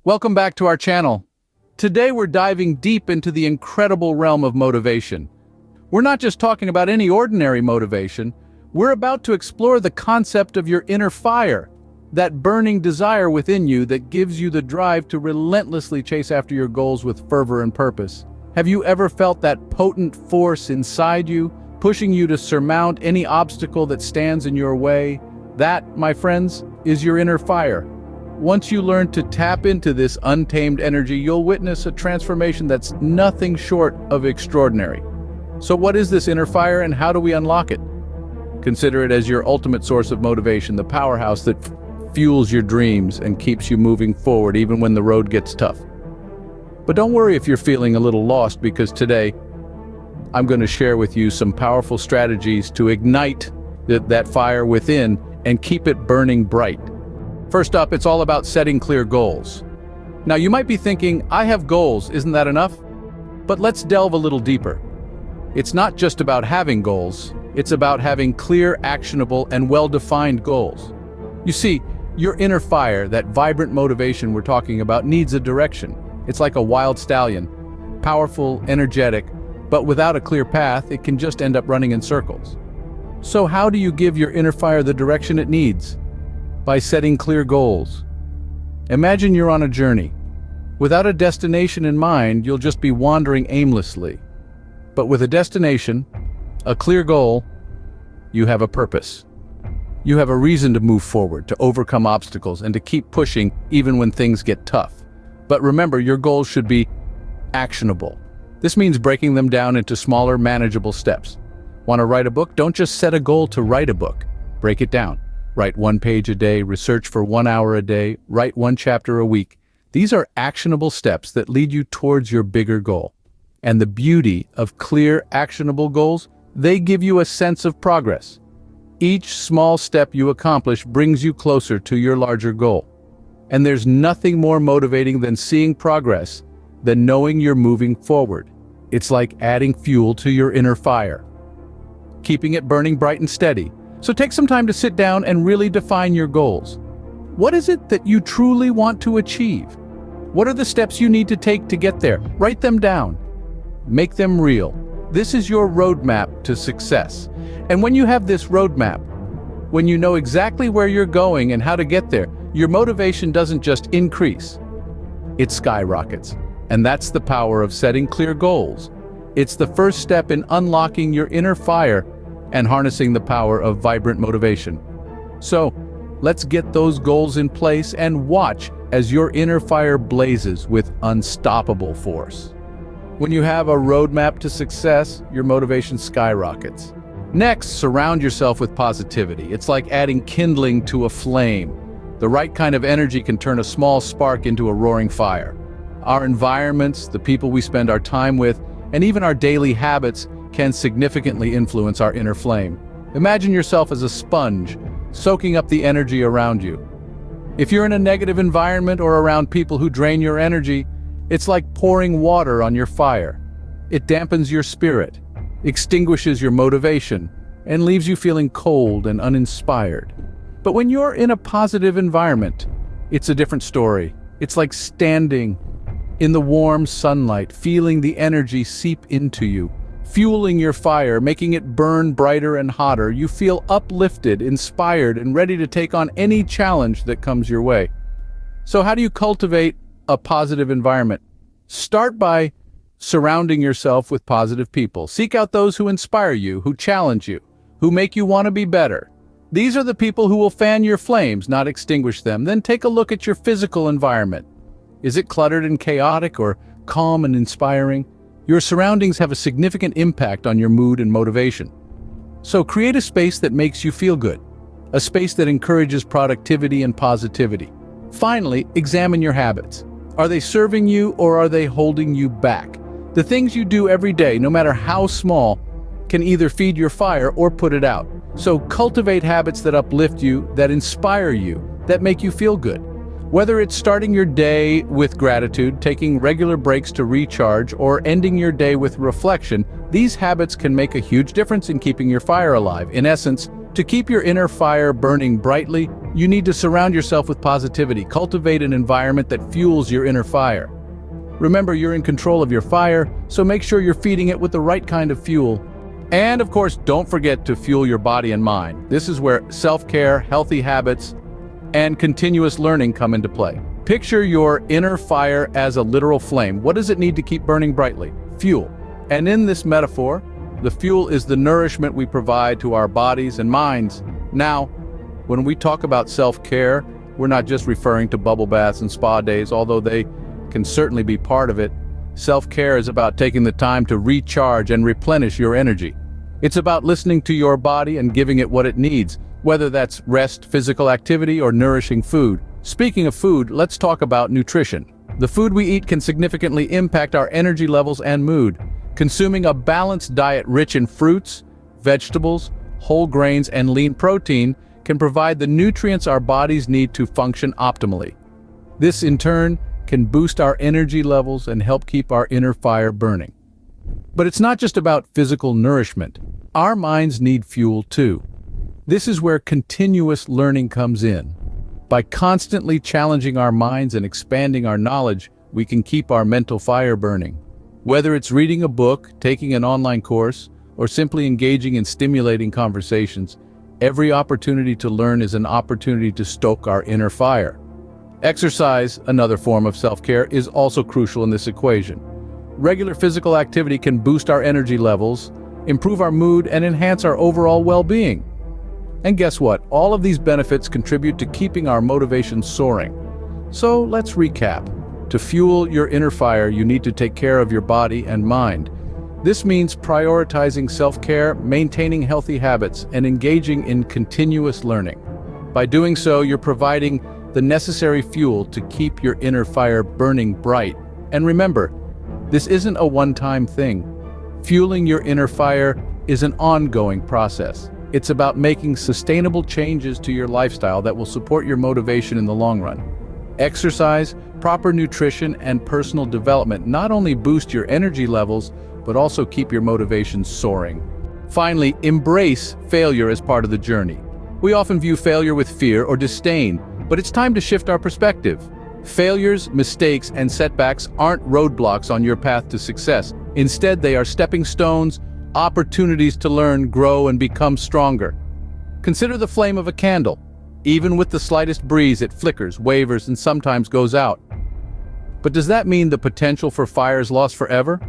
Welcome back to our channel. Today we're diving deep into the incredible realm of motivation. We're not just talking about any ordinary motivation, we're about to explore the concept of your inner fire, that burning desire within you that gives you the drive to relentlessly chase after your goals with fervor and purpose. Have you ever felt that potent force inside you, pushing you to surmount any obstacle that stands in your way? That, my friends, is your inner fire. Once you learn to tap into this untamed energy, you'll witness a transformation that's nothing short of extraordinary. So what is this inner fire and how do we unlock it? Consider it as your ultimate source of motivation, the powerhouse that fuels your dreams and keeps you moving forward even when the road gets tough. But don't worry if you're feeling a little lost, because today I'm going to share with you some powerful strategies to ignite that fire within and keep it burning bright. First up, it's all about setting clear goals. Now you might be thinking, I have goals, isn't that enough? But let's delve a little deeper. It's not just about having goals, it's about having clear, actionable, and well-defined goals. You see, your inner fire, that vibrant motivation we're talking about, needs a direction. It's like a wild stallion, powerful, energetic, but without a clear path, it can just end up running in circles. So how do you give your inner fire the direction it needs? By setting clear goals. Imagine you're on a journey. Without a destination in mind, you'll just be wandering aimlessly. But with a destination, a clear goal, you have a purpose. You have a reason to move forward, to overcome obstacles, and to keep pushing even when things get tough. But remember, your goals should be actionable. This means breaking them down into smaller, manageable steps. Want to write a book? Don't just set a goal to write a book. Break it down. Write 1 page a day, research for 1 hour a day, write 1 chapter a week. These are actionable steps that lead you towards your bigger goal. And the beauty of clear, actionable goals, they give you a sense of progress. Each small step you accomplish brings you closer to your larger goal. And there's nothing more motivating than seeing progress, than knowing you're moving forward. It's like adding fuel to your inner fire, keeping it burning bright and steady. So take some time to sit down and really define your goals. What is it that you truly want to achieve? What are the steps you need to take to get there? Write them down. Make them real. This is your roadmap to success. And when you have this roadmap, when you know exactly where you're going and how to get there, your motivation doesn't just increase, it skyrockets. And that's the power of setting clear goals. It's the first step in unlocking your inner fire and harnessing the power of vibrant motivation. So, let's get those goals in place and watch as your inner fire blazes with unstoppable force. When you have a roadmap to success, your motivation skyrockets. Next, surround yourself with positivity. It's like adding kindling to a flame. The right kind of energy can turn a small spark into a roaring fire. Our environments, the people we spend our time with, and even our daily habits can significantly influence our inner flame. Imagine yourself as a sponge, soaking up the energy around you. If you're in a negative environment or around people who drain your energy, it's like pouring water on your fire. It dampens your spirit, extinguishes your motivation, and leaves you feeling cold and uninspired. But when you're in a positive environment, it's a different story. It's like standing in the warm sunlight, feeling the energy seep into you, fueling your fire, making it burn brighter and hotter. You feel uplifted, inspired, and ready to take on any challenge that comes your way. So how do you cultivate a positive environment? Start by surrounding yourself with positive people. Seek out those who inspire you, who challenge you, who make you want to be better. These are the people who will fan your flames, not extinguish them. Then take a look at your physical environment. Is it cluttered and chaotic, or calm and inspiring? Your surroundings have a significant impact on your mood and motivation. So create a space that makes you feel good, a space that encourages productivity and positivity. Finally, examine your habits. Are they serving you or are they holding you back? The things you do every day, no matter how small, can either feed your fire or put it out. So cultivate habits that uplift you, that inspire you, that make you feel good. Whether it's starting your day with gratitude, taking regular breaks to recharge, or ending your day with reflection, these habits can make a huge difference in keeping your fire alive. In essence, to keep your inner fire burning brightly, You need to surround yourself with positivity, cultivate an environment that fuels your inner fire. Remember, you're in control of your fire, so make sure you're feeding it with the right kind of fuel. And of course, don't forget to fuel your body and mind. This is where self-care, healthy habits, and continuous learning come into play. Picture your inner fire as a literal flame. What does it need to keep burning brightly? Fuel. And in this metaphor, the fuel is the nourishment we provide to our bodies and minds. Now, when we talk about self-care, we're not just referring to bubble baths and spa days, although they can certainly be part of it. Self-care is about taking the time to recharge and replenish your energy. It's about listening to your body and giving it what it needs, whether that's rest, physical activity, or nourishing food. Speaking of food, let's talk about nutrition. The food we eat can significantly impact our energy levels and mood. Consuming a balanced diet rich in fruits, vegetables, whole grains, and lean protein can provide the nutrients our bodies need to function optimally. This, in turn, can boost our energy levels and help keep our inner fire burning. But it's not just about physical nourishment. Our minds need fuel too. This is where continuous learning comes in. By constantly challenging our minds and expanding our knowledge, we can keep our mental fire burning. Whether it's reading a book, taking an online course, or simply engaging in stimulating conversations, every opportunity to learn is an opportunity to stoke our inner fire. Exercise, another form of self-care, is also crucial in this equation. Regular physical activity can boost our energy levels, improve our mood, and enhance our overall well-being. And guess what? All of these benefits contribute to keeping our motivation soaring. So let's recap. To fuel your inner fire, you need to take care of your body and mind. This means prioritizing self-care, maintaining healthy habits, and engaging in continuous learning. By doing so, you're providing the necessary fuel to keep your inner fire burning bright. And remember, this isn't a one-time thing. Fueling your inner fire is an ongoing process. It's about making sustainable changes to your lifestyle that will support your motivation in the long run. Exercise, proper nutrition, and personal development not only boost your energy levels, but also keep your motivation soaring. Finally, embrace failure as part of the journey. We often view failure with fear or disdain, but it's time to shift our perspective. Failures, mistakes, and setbacks aren't roadblocks on your path to success. Instead, they are stepping stones, opportunities to learn, grow, and become stronger. Consider the flame of a candle. Even with the slightest breeze, it flickers, wavers, and sometimes goes out. But does that mean the potential for fire is lost forever?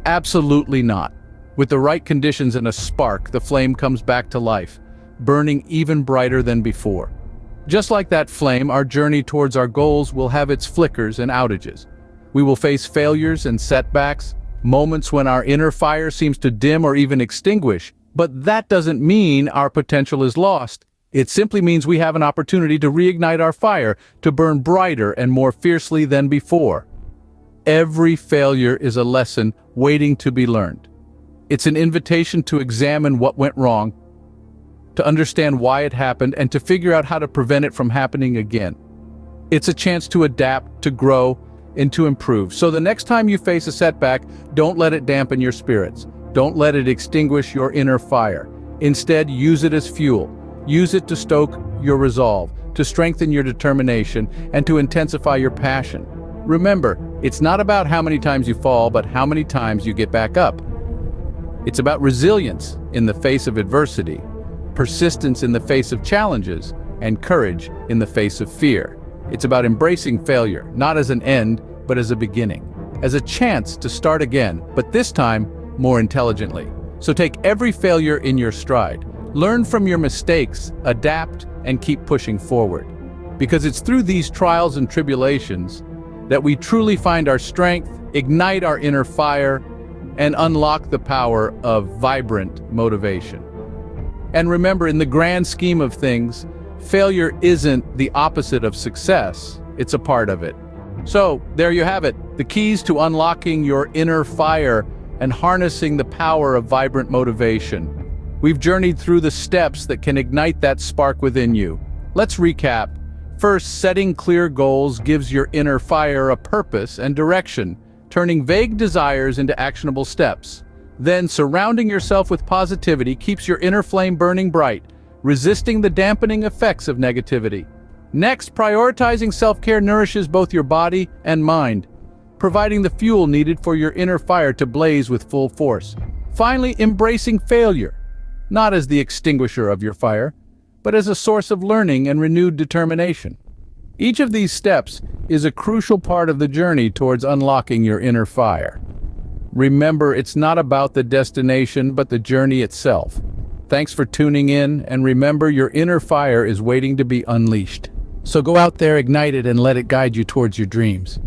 Absolutely not. With the right conditions and a spark, the flame comes back to life, burning even brighter than before. Just like that flame, our journey towards our goals will have its flickers and outages. We will face failures and setbacks, moments when our inner fire seems to dim or even extinguish. But that doesn't mean our potential is lost. It simply means we have an opportunity to reignite our fire, to burn brighter and more fiercely than before. Every failure is a lesson waiting to be learned. It's an invitation to examine what went wrong, to understand why it happened, and to figure out how to prevent it from happening again. It's a chance to adapt, to grow, and to improve. So the next time you face a setback, don't let it dampen your spirits. Don't let it extinguish your inner fire. Instead, use it as fuel. Use it to stoke your resolve, to strengthen your determination, and to intensify your passion. Remember, it's not about how many times you fall, but how many times you get back up. It's about resilience in the face of adversity, persistence in the face of challenges, and courage in the face of fear. It's about embracing failure, not as an end, but as a beginning, as a chance to start again, but this time more intelligently. So take every failure in your stride. Learn from your mistakes, adapt, and keep pushing forward. Because it's through these trials and tribulations that we truly find our strength, ignite our inner fire, and unlock the power of vibrant motivation. And remember, in the grand scheme of things, failure isn't the opposite of success, it's a part of it. So, there you have it, the keys to unlocking your inner fire and harnessing the power of vibrant motivation. We've journeyed through the steps that can ignite that spark within you. Let's recap. First, setting clear goals gives your inner fire a purpose and direction, turning vague desires into actionable steps. Then, surrounding yourself with positivity keeps your inner flame burning bright, resisting the dampening effects of negativity. Next, prioritizing self-care nourishes both your body and mind, providing the fuel needed for your inner fire to blaze with full force. Finally, embracing failure, not as the extinguisher of your fire, but as a source of learning and renewed determination. Each of these steps is a crucial part of the journey towards unlocking your inner fire. Remember, it's not about the destination, but the journey itself. Thanks for tuning in, and remember, your inner fire is waiting to be unleashed. So go out there, ignite it, and let it guide you towards your dreams.